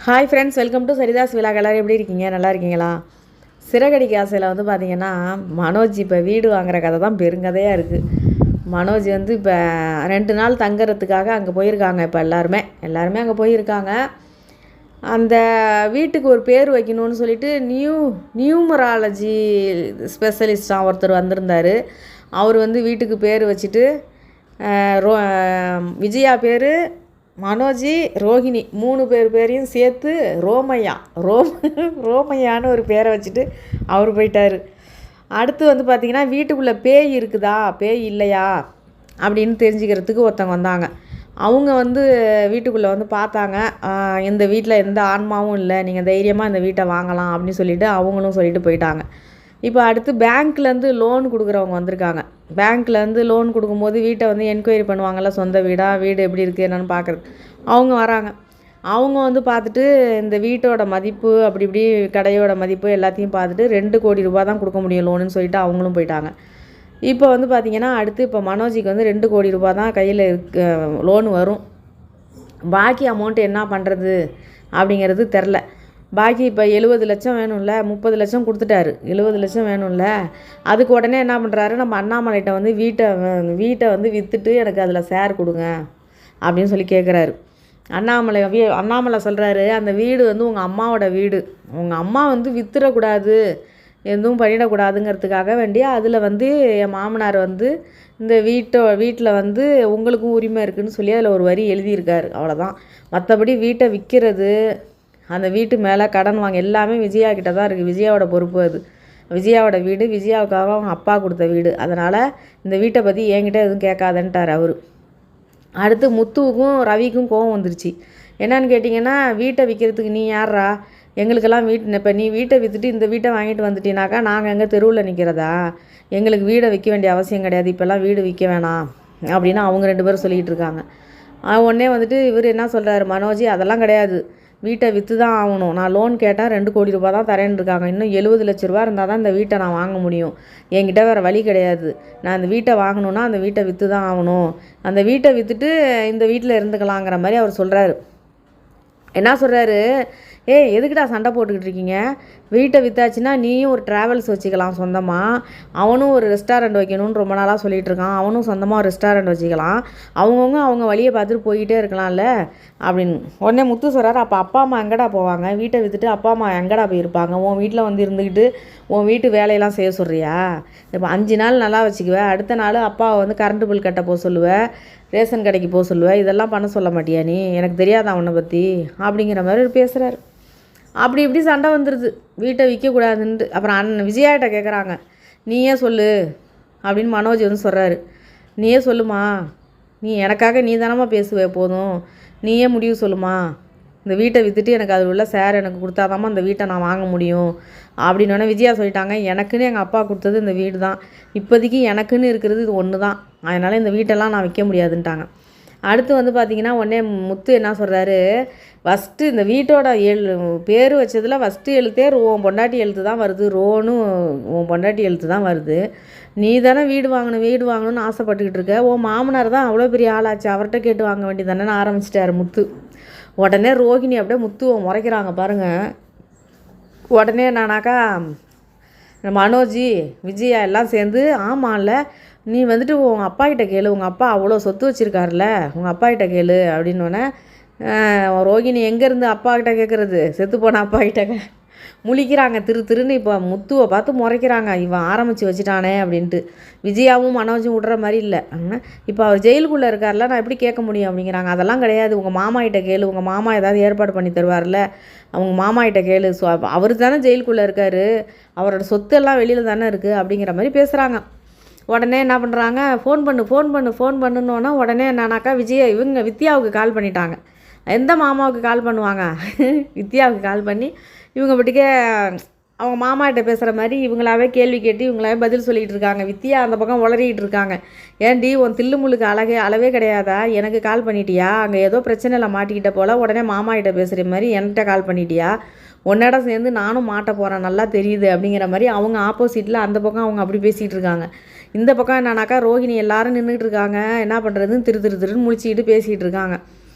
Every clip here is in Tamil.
Hi friends, welcome to Saritha's vlog. எல்லோரும் எப்படி இருக்கீங்க? நல்லா இருக்கீங்களா? சிறகடிக்க ஆசையில் பார்த்திங்கன்னா மனோஜ் இப்போ வீடு வாங்குகிற கதை தான் பெருங்கதையாக இருக்குது. மனோஜ் இப்போ 2 நாள் தங்குறதுக்காக அங்கே போயிருக்காங்க. இப்போ எல்லாருமே அங்கே போயிருக்காங்க. அந்த வீட்டுக்கு ஒரு பேர் வைக்கணும்னு சொல்லிட்டு நியூமராலஜி ஸ்பெஷலிஸ்டாக ஒருத்தர் வந்திருந்தார். அவர் வீட்டுக்கு பேர் வச்சுட்டு விஜயா பேர், மனோஜி, ரோஹிணி 3 பேரையும் சேர்த்து ரோமையான்னு ஒரு பேரை வச்சுட்டு அவர் போயிட்டார். அடுத்து பார்த்திங்கன்னா வீட்டுக்குள்ளே பேய் இருக்குதா பேய் இல்லையா அப்படின்னு தெரிஞ்சுக்கிறதுக்கு ஒருத்தவங்க வந்தாங்க. அவங்க வீட்டுக்குள்ளே பார்த்தாங்க. இந்த வீட்டில் எந்த ஆன்மாவும் இல்லை, நீங்கள் தைரியமாக இந்த வீட்டை வாங்கலாம் அப்படின்னு சொல்லிவிட்டு அவங்களும் சொல்லிட்டு போயிட்டாங்க. இப்போ அடுத்து பேங்க்லேருந்து லோன் கொடுக்குறவங்க வந்திருக்காங்க. பேங்க்லேருந்து லோன் கொடுக்கும்போது வீட்டை என்கொயரி பண்ணுவாங்கள்ல, சொந்த வீடு எப்படி இருக்குது என்னென்னு பார்க்குறது. அவங்க வராங்க. அவங்க பார்த்துட்டு இந்த வீட்டோட மதிப்பு அப்படி இப்படி கடையோட மதிப்பு எல்லாத்தையும் பார்த்துட்டு 2 கோடி ரூபா தான் கொடுக்க முடியும் லோனுன்னு சொல்லிட்டு அவங்களும் போயிட்டாங்க. இப்போ பார்த்திங்கன்னா அடுத்து இப்போ மனோஜிக்கு 2 கோடி ரூபா தான் கையில் லோன் வரும். பாக்கி அமௌண்ட்டு என்ன பண்ணுறது அப்படிங்கிறது தெரில. பாக்கி இப்போ 70 லட்சம் வேணும்ல, 30 லட்சம் கொடுத்துட்டாரு, 70 லட்சம் வேணும்ல. அதுக்கு உடனே என்ன பண்ணுறாரு, நம்ம அண்ணாமலைகிட்ட வீட்டை விற்றுட்டு எனக்கு அதில் ஷேர் கொடுங்க அப்படின்னு சொல்லி கேட்குறாரு. அண்ணாமலை சொல்கிறாரு, அந்த வீடு உங்கள் அம்மாவோட வீடு, உங்கள் அம்மா விற்றுடக்கூடாது, எதுவும் பண்ணிடக்கூடாதுங்கிறதுக்காக வேண்டி அதில் என் மாமனார் இந்த வீட்டில் உங்களுக்கும் உரிமை இருக்குதுன்னு சொல்லி அதில் ஒரு வரி எழுதியிருக்காரு. அவ்வளோதான். மற்றபடி வீட்டை விற்கிறது, அந்த வீட்டு மேலே கடன் வாங்க எல்லாமே விஜயா கிட்ட தான் இருக்குது. விஜயாவோட பொறுப்பு அது. விஜயாவோட வீடு, விஜயாவுக்காக அவங்க அப்பா கொடுத்த வீடு. அதனால் இந்த வீட்டை பற்றி என்கிட்ட எதுவும் கேட்காதன்ட்டார் அவர். அடுத்து முத்துவுக்கும் ரவிக்கும் கோவம் வந்துருச்சு. என்னன்னு கேட்டிங்கன்னா, வீட்டை விற்கிறதுக்கு நீ யாரா, எங்களுக்கெல்லாம் இப்போ நீ வீட்டை விற்றுட்டு இந்த வீட்டை வாங்கிட்டு வந்துட்டினாக்கா நாங்கள் எங்கே தெருவில் நிற்கிறதா, எங்களுக்கு வீடை விற்க வேண்டிய அவசியம் கிடையாது, இப்போல்லாம் வீடு விற்க வேணாம் அப்படின்னு அவங்க 2 பேரும் சொல்லிகிட்டு இருக்காங்க. உடனே இவர் என்ன சொல்கிறாரு, மனோஜி அதெல்லாம் கிடையாது, வீட்டை விற்று தான் ஆகணும், நான் லோன் கேட்டால் 2 கோடி ரூபா தான் தரேன்னு இருக்காங்க, இன்னும் 70 லட்ச ரூபா இருந்தால் தான் இந்த வீட்டை நான் வாங்க முடியும், என்கிட்ட வேறு வழி கிடையாது, நான் இந்த வீட்டை வாங்கணுன்னா அந்த வீட்டை விற்று தான் ஆகணும், அந்த வீட்டை விற்றுட்டு இந்த வீட்டில் இருந்துக்கலாங்கிற மாதிரி அவர் சொல்கிறாரு. என்ன சொல்கிறாரு, எதுக்குடா சண்டை போட்டுக்கிட்டு இருக்கீங்க, வீட்டை விற்றாச்சுன்னா நீயும் ஒரு ட்ராவல்ஸ் வச்சுக்கலாம் சொந்தமாக, அவனும் ஒரு ரெஸ்டாரண்ட் வைக்கணும்னு ரொம்ப நாளாக சொல்லிகிட்டு இருக்கான், அவனும் சொந்தமாக ஒரு ரெஸ்டாரண்ட் வச்சுக்கலாம், அவங்க வழியை பார்த்துட்டு போய்கிட்டே இருக்கலாம்ல அப்படின்னு. உடனே முத்து சொல்கிறார், அப்போ அப்பா அம்மா எங்கடா போவாங்க, வீட்டை விற்றுட்டு அப்பா அம்மா எங்கடா போயிருப்பாங்க, உன் வீட்டில் இருந்துக்கிட்டு உன் வீட்டு வேலையெல்லாம் செய்ய சொல்கிறியா, இப்போ 5 நாள் நல்லா வச்சுக்குவேன், அடுத்த நாள் அப்பாவை கரண்ட் பில் கட்ட போக சொல்லுவேன், ரேஷன் கடைக்கு போக சொல்லுவேன், இதெல்லாம் பண்ண சொல்ல மாட்டியா நீ, எனக்கு தெரியாதா உன்னை பற்றி அப்படிங்கிற மாதிரி பேசுகிறாரு. அப்படி இப்படி சண்டை வந்துடுது, வீட்டை விற்கக்கூடாதுன்ட்டு. அப்புறம் விஜயாட்ட கேட்குறாங்க, நீயே சொல்லு அப்படின்னு மனோஜ் சொல்கிறாரு. நீயே சொல்லுமா, நீ எனக்காக நீ தானம்மா பேசுவே, போதும் நீயே முடிவு சொல்லுமா, இந்த வீட்டை விற்றுட்டு எனக்கு அதில் உள்ள ஷேர் எனக்கு கொடுத்தாதாம்மா இந்த வீட்டை நான் வாங்க முடியும் அப்படின்னோடனே விஜயா சொல்லிட்டாங்க, எனக்குன்னு எங்கள் அப்பா கொடுத்தது இந்த வீடு தான், இப்போதைக்கு எனக்குன்னு இருக்கிறது இது ஒன்று தான், அதனால் இந்த வீட்டெல்லாம் நான் விற்க முடியாதுன்ட்டாங்க. அடுத்து பார்த்திங்கன்னா உடனே முத்து என்ன சொல்கிறாரு, ஃபஸ்ட்டு இந்த வீட்டோட பேர் வச்சதில் ஃபஸ்ட்டு எழுத்தே உன் பொண்டாட்டி எழுத்து தான் வருது, ரோனும் உன் பொண்டாட்டி எழுத்து தான் வருது, நீ தானே வீடு வாங்கணும்னு ஆசைப்பட்டுக்கிட்டு இருக்க, உன் மாமனார் தான் அவ்வளோ பெரிய ஆளாச்சு, அவர்கிட்ட கேட்டு வாங்க வேண்டியது தானேன்னு ஆரம்பிச்சிட்டாரு முத்து. உடனே ரோஹிணி அப்படியே முத்துவை முறைக்கிறாங்க பாருங்கள். உடனே என்னானாக்கா மனோஜி விஜயா எல்லாம் சேர்ந்து, ஆமாம்ல நீ உங்கள் அப்பா கிட்ட கேளு, உங்கள் அப்பா அவ்வளோ சொத்து வச்சுருக்காருல, உங்கள் அப்பா கிட்ட கேளு அப்படின்னோடனே ரோகிணி எங்கேருந்து அப்பா கிட்ட கேட்குறது, செத்து போன அப்பா கிட்ட முழிக்கிறாங்க திருன்னு. இப்போ முத்துவை பார்த்து முறைக்கிறாங்க, இவன் ஆரம்பித்து வச்சுட்டானே அப்படின்ட்டு. விஜயாவும் மனோஜும் விட்ற மாதிரி இல்லை. இப்போ அவர் ஜெயிலுக்குள்ளே இருக்கார்ல, நான் எப்படி கேட்க முடியும் அப்படிங்கிறாங்க. அதெல்லாம் கிடையாது, உங்கள் மாமா கிட்ட கேளு, உங்கள் மாமா ஏதாவது ஏற்பாடு பண்ணி தருவார்ல, அவங்க மாமா கிட்ட கேளு, ஸோ அவர் தானே ஜெயிலுக்குள்ளே இருக்கார், அவரோட சொத்து எல்லாம் வெளியில் தானே இருக்குது அப்படிங்கிற மாதிரி பேசுகிறாங்க. உடனே என்ன பண்ணுறாங்க, ஃபோன் பண்ணுன்னோன்னா உடனே என்னன்னாக்கா வித்யாவுக்கு கால் பண்ணிட்டாங்க. எந்த மாமாவுக்கு கால் பண்ணுவாங்க, வித்யாவுக்கு கால் பண்ணி இவங்க பட்டிக்கே அவங்க மாமாகிட்ட பேசுகிற மாதிரி இவங்களாவே கேள்வி கேட்டு இவங்களாவே பதில் சொல்லிகிட்டு இருக்காங்க. வித்யா அந்த பக்கம் உளறிக்கிட்டு இருக்காங்க. ஏன்டி உன் தில்லுமுள்ளுக்கு அளவே கிடையாதா, எனக்கு கால் பண்ணிட்டியா, அங்கே ஏதோ பிரச்சனையில் மாட்டிக்கிட்ட போல், உடனே மாமாகிட்ட பேசுகிற மாதிரி என்கிட்ட கால் பண்ணிட்டியா, உன்னோட சேர்ந்து நானும் மாட்ட போகிறேன் நல்லா தெரியுது அப்படிங்கிற மாதிரி அவங்க ஆப்போசிட்டில் அந்த பக்கம் அவங்க அப்படி பேசிகிட்டு இருக்காங்க. இந்த பக்கம் என்னன்னாக்கா ரோஹிணி எல்லாரும் நின்றுட்டு இருக்காங்க, என்ன பண்ணுறதுன்னு திருன்னு முழிச்சிக்கிட்டு பேசிகிட்டு இருக்காங்க.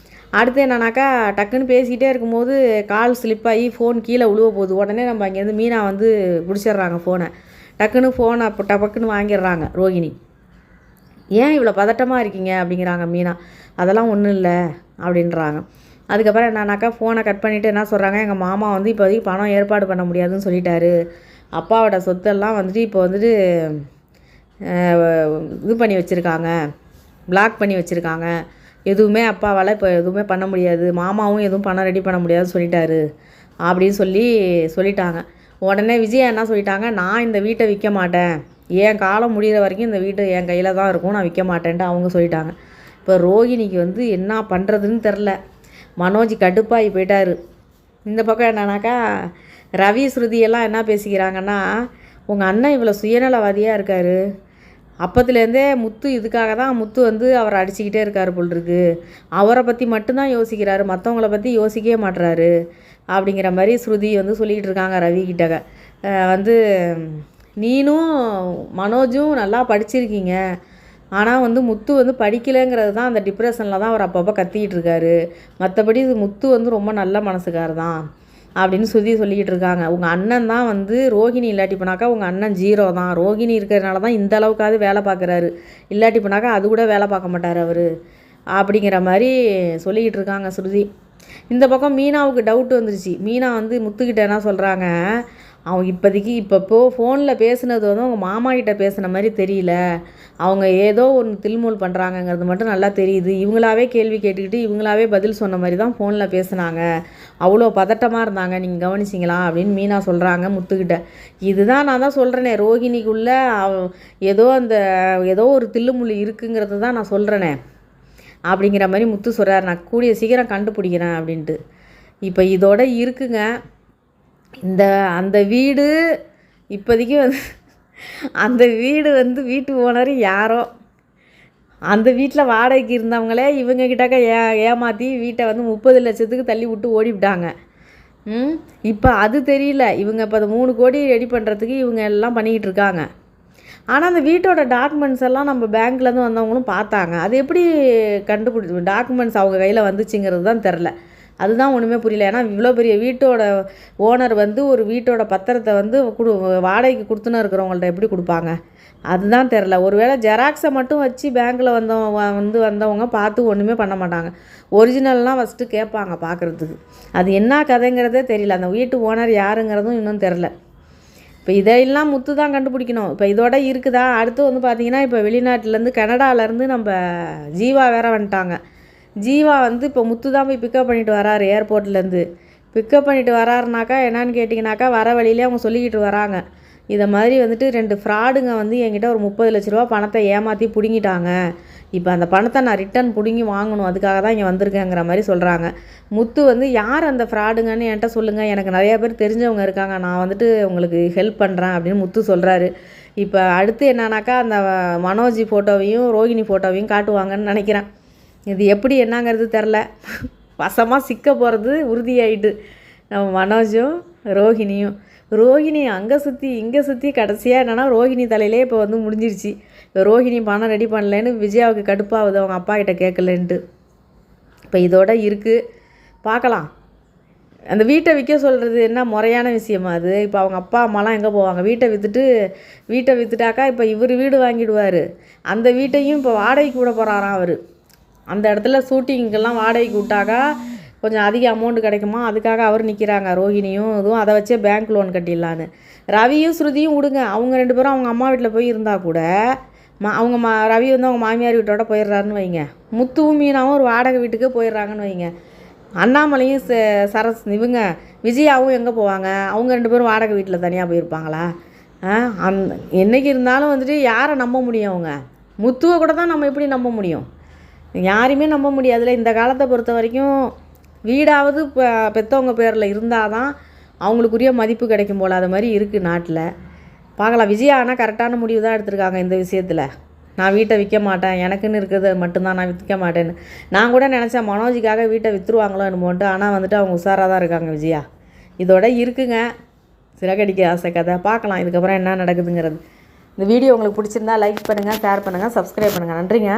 அடுத்து என்னன்னாக்கா டக்குன்னு பேசிக்கிட்டே இருக்கும்போது கால் ஸ்லிப்பாகி ஃபோன் கீழே விழுவ போகுது. உடனே நம்ம அங்கேருந்து மீனா வந்து பிடிச்சிட்றாங்க ஃபோனை. டக்குன்னு ஃபோனை அப்போ டபக்குன்னு வாங்கிடுறாங்க ரோகிணி. ஏன் இவ்வளோ பதட்டமாக இருக்கீங்க அப்படிங்கிறாங்க மீனா. அதெல்லாம் ஒன்றும் இல்லை அப்படின்றாங்க. அதுக்கப்புறம் என்னன்னாக்கா ஃபோனை கட் பண்ணிவிட்டு என்ன சொல்கிறாங்க, எங்கள் மாமா வந்து இப்போதைக்கு பணம் ஏற்பாடு பண்ண முடியாதுன்னு சொல்லிட்டாரு. அப்பாவோட சொத்தெல்லாம் வந்துட்டு இப்போ வந்துட்டு இது பண்ணி வச்சுருக்காங்க, பிளாக் பண்ணி வச்சுருக்காங்க. எதுவுமே அப்பாவால் இப்போ எதுவுமே பண்ண முடியாது, மாமாவும் எதுவும் பணம் ரெடி பண்ண முடியாதுன்னு சொல்லிட்டாரு அப்படின்னு சொல்லிட்டாங்க. உடனே விஜயா என்ன சொல்லிட்டாங்க, நான் இந்த வீட்டை விற்க மாட்டேன், என் காலம் முடிகிற வரைக்கும் இந்த வீட்டை என் கையில் தான் இருக்கும், நான் விற்க மாட்டேன்ட்டு அவங்க சொல்லிட்டாங்க. இப்போ ரோகிணிக்கு வந்து என்ன பண்ணுறதுன்னு தெரில. மனோஜ் கடுப்பாகி போயிட்டார். இந்த பக்கம் என்னன்னாக்கா ரவி ஸ்ருதியெல்லாம் என்ன பேசிக்கிறாங்கன்னா, உங்கள் அண்ணன் இவ்வளோ சுயநலவாதியாக இருக்கார், அப்பத்துலேருந்தே முத்து இதுக்காக தான் முத்து வந்து அவரை அடிச்சுக்கிட்டே இருக்கார் போல் இருக்கு, அவரை பற்றி மட்டும்தான் யோசிக்கிறாரு, மற்றவங்கள பற்றி யோசிக்கவே மாட்டுறாரு அப்படிங்கிற மாதிரி ஸ்ருதி வந்து சொல்லிக்கிட்டு இருக்காங்க ரவி கிட்ட. வந்து நீனும் மனோஜும் நல்லா படிச்சிருக்கீங்க, ஆனால் வந்து முத்து வந்து படிக்கலைங்கிறது தான் அந்த டிப்ரெஷனில் தான் அவர் அப்பப்போ கத்திக்கிட்டு இருக்காரு, மற்றபடி இது முத்து வந்து ரொம்ப நல்ல மனசுக்கார் தான் அப்படின்னு சொல்லிக்கிட்டு இருக்காங்க. உங்கள் அண்ணன் தான் வந்து ரோகிணி இல்லாட்டி போனாக்கா உங்கள் அண்ணன் 0 தான், ரோகிணி இருக்கிறதுனால தான் இந்த அளவுக்காவது வேலை பார்க்குறாரு, இல்லாட்டி போனாக்கா அது கூட வேலை பார்க்க மாட்டார் அவர் அப்படிங்கிற மாதிரி சொல்லிக்கிட்டு இருக்காங்க ஸ்ருதி. இந்த பக்கம் மீனாவுக்கு டவுட் வந்துருச்சு. மீனா வந்து முத்துக்கிட்ட என்ன சொல்கிறாங்க, அவங்க இப்போதைக்கு இப்போப்போ ஃபோனில் பேசுனது வந்து அவங்க மாமா கிட்ட பேசுன மாதிரி தெரியல, அவங்க ஏதோ ஒன்று தில்முல் பண்ணுறாங்கங்கிறது மட்டும் நல்லா தெரியுது, இவங்களாவே கேள்வி கேட்டுக்கிட்டு இவங்களாவே பதில் சொன்ன மாதிரி தான் ஃபோனில் பேசுனாங்க, அவ்வளோ பதட்டமாக இருந்தாங்க, நீங்கள் கவனிச்சிங்களா அப்படின்னு மீனா சொல்கிறாங்க முத்துக்கிட்ட. இதுதான் நான் தான் சொல்கிறேனே, ரோகிணிக்குள்ளே ஏதோ ஒரு தில்லுமுள்ளு இருக்குங்கிறது தான் நான் சொல்கிறேனே அப்படிங்கிற மாதிரி முத்து சொல்கிறார். நான் கூடிய சீக்கிரம் கண்டுபிடிக்கிறேன் அப்படின்ட்டு. இப்போ இதோட இருக்குங்க அந்த வீடு. இப்போதைக்கு வந்து அந்த வீடு வந்து வீட்டு ஓனர் யாரோ, அந்த வீட்டில் வாடகைக்கு இருந்தவங்களே இவங்ககிட்டக்க ஏமாற்றி வீட்டை வந்து 30 லட்சத்துக்கு தள்ளி விட்டு ஓடிவிட்டாங்க. இப்போ அது தெரியல, இவங்க இப்போ அந்த 3 கோடி ரெடி பண்ணுறதுக்கு இவங்க எல்லாம் பண்ணிக்கிட்டு இருக்காங்க. ஆனால் அந்த வீட்டோட டாக்குமெண்ட்ஸ் எல்லாம் நம்ம பேங்க்லேருந்து வந்தவங்களும் பார்த்தாங்க. அது எப்படி டாக்குமெண்ட்ஸ் அவங்க கையில் வந்துச்சுங்கிறது தான் தெரில. அதுதான் ஒன்றுமே புரியல. ஏன்னா இவ்வளோ பெரிய வீட்டோட ஓனர் வந்து ஒரு வீட்டோட பத்திரத்தை வந்து வாடகைக்கு கொடுத்துன்னு இருக்கிறவங்கள்ட்ட எப்படி கொடுப்பாங்க, அதுதான் தெரில. ஒருவேளை ஜெராக்ஸை மட்டும் வச்சு பேங்க்கில் வந்தவங்க பார்த்து ஒன்றுமே பண்ண மாட்டாங்க, ஒரிஜினல்னால் ஃபஸ்ட்டு கேட்பாங்க பார்க்குறதுக்கு. அது என்ன கதைங்கிறதே தெரியல, அந்த வீட்டு ஓனர் யாருங்கிறதும் இன்னும் தெரில. இப்போ இதையெல்லாம் முத்து தான் கண்டுபிடிக்கணும். இப்போ இதோட இருக்குதா. அடுத்து வந்து பார்த்திங்கன்னா இப்போ வெளிநாட்டிலேருந்து கனடாவிலேருந்து நம்ம ஜீவா வேற வந்துட்டாங்க. ஜீவா வந்து இப்போ முத்து தான் போய் பிக்கப் பண்ணிட்டு வராரு ஏர்போர்ட்லேருந்து. பிக்கப் பண்ணிட்டு வராருனாக்கா என்னன்னு கேட்டிங்கனாக்கா, வர வழியிலே அவங்க சொல்லிக்கிட்டு வராங்க, இதை மாதிரி வந்துட்டு 2 ஃப்ராடுங்க வந்து என்கிட்ட ஒரு 30 லட்ச ரூபா பணத்தை ஏமாற்றி பிடுங்கிட்டாங்க, இப்போ அந்த பணத்தை நான் ரிட்டன் பிடுங்கி வாங்கணும், அதுக்காக தான் இங்கே வந்திருக்கேங்கிற மாதிரி சொல்கிறாங்க. முத்து வந்து யார் அந்த ஃப்ராடுங்கன்னு என்கிட்ட சொல்லுங்கள், எனக்கு நிறையா பேர் தெரிஞ்சவங்க இருக்காங்க, நான் வந்துட்டு உங்களுக்கு ஹெல்ப் பண்ணுறேன் அப்படின்னு முத்து சொல்கிறாரு. இப்போ அடுத்து என்னன்னாக்கா அந்த மனோஜ் ஃபோட்டோவையும் ரோகிணி ஃபோட்டோவையும் காட்டுவாங்கன்னு நினைக்கிறேன். இது எப்படி என்னங்கிறது தெரில, வசமாக சிக்க போகிறது உறுதியாயிட்டு நம்ம மனோஜும் ரோஹிணியும். ரோஹிணி அங்கே சுற்றி இங்கே சுற்றி கடைசியாக என்னென்னா ரோஹிணி தலையிலே இப்போ வந்து முடிஞ்சிருச்சு. ரோஹிணி பணம் ரெடி பண்ணலன்னு விஜயாவுக்கு கடுப்பாகுது அவங்க அப்பா கிட்ட கேட்கலன்ட்டு. இப்போ இதோட இருக்குது, பார்க்கலாம். அந்த வீட்டை விற்க சொல்கிறது என்ன முறையான விஷயமா அது? இப்போ அவங்க அப்பா அம்மாலாம் எங்கே போவாங்க? வீட்டை விற்றுட்டாக்கா இப்போ இவர் வீடு வாங்கிடுவார், அந்த வீட்டையும் இப்போ வாடகைக்கு விட போகிறாராம் அவர். அந்த இடத்துல ஷூட்டிங்கெல்லாம் வாடகைக்கு விட்டாக்கா கொஞ்சம் அதிக அமௌண்ட்டு கிடைக்குமா, அதுக்காக அவர் நிற்கிறாங்க, ரோஹிணியும் இதுவும். அதை வச்சே பேங்க் லோன் கட்டிடலான்னு. ரவியும் ஸ்ருதியும் விடுங்க, அவங்க 2 பேரும் அவங்க அம்மா வீட்டில் போய் இருந்தால் கூட ரவி வந்து அவங்க மாமியார் வீட்டோட போயிடுறாருன்னு வைங்க, முத்துவும் மீனாவும் ஒரு வாடகை வீட்டுக்கே போயிடுறாங்கன்னு வைங்க, அண்ணாமலையும் இவங்க விஜயாவும் எங்கே போவாங்க? அவங்க 2 பேரும் வாடகை வீட்டில் தனியாக போயிருப்பாங்களா? என்றைக்கு இருந்தாலும் வந்துட்டு யாரை நம்ப முடியும்? அவங்க முத்துவை கூட தான் நம்ம எப்படி நம்ப முடியும்? யாரையுமே நம்ப முடியாதுல. இந்த காலத்தை பொறுத்த வரைக்கும் வீடாவது பெற்றவங்க பேரில் இருந்தால் தான் அவங்களுக்குரிய மதிப்பு கிடைக்கும் போல், அது மாதிரி இருக்குது நாட்டில். பார்க்கலாம். விஜயா ஆனால் கரெக்டான முடிவு தான் எடுத்திருக்காங்க இந்த விஷயத்தில். நான் வீட்டை விற்க மாட்டேன், எனக்குன்னு இருக்கிறது மட்டும்தான், நான் விற்க மாட்டேன்னு. நான் கூட நினச்சேன் மனோஜுக்காக வீட்டை விற்றுருவாங்களோ என்னமோன்ட்டு, ஆனால் வந்துட்டு அவங்க உஷாராக தான் இருக்காங்க விஜயா. இதோட இருக்குங்க சிறகடிக்க ஆசை கதை. பார்க்கலாம் இதுக்கப்புறம் என்ன நடக்குதுங்கிறது. இந்த வீடியோ உங்களுக்கு பிடிச்சிருந்தா லைக் பண்ணுங்கள், ஷேர் பண்ணுங்கள், சப்ஸ்கிரைப் பண்ணுங்கள். நன்றிங்க.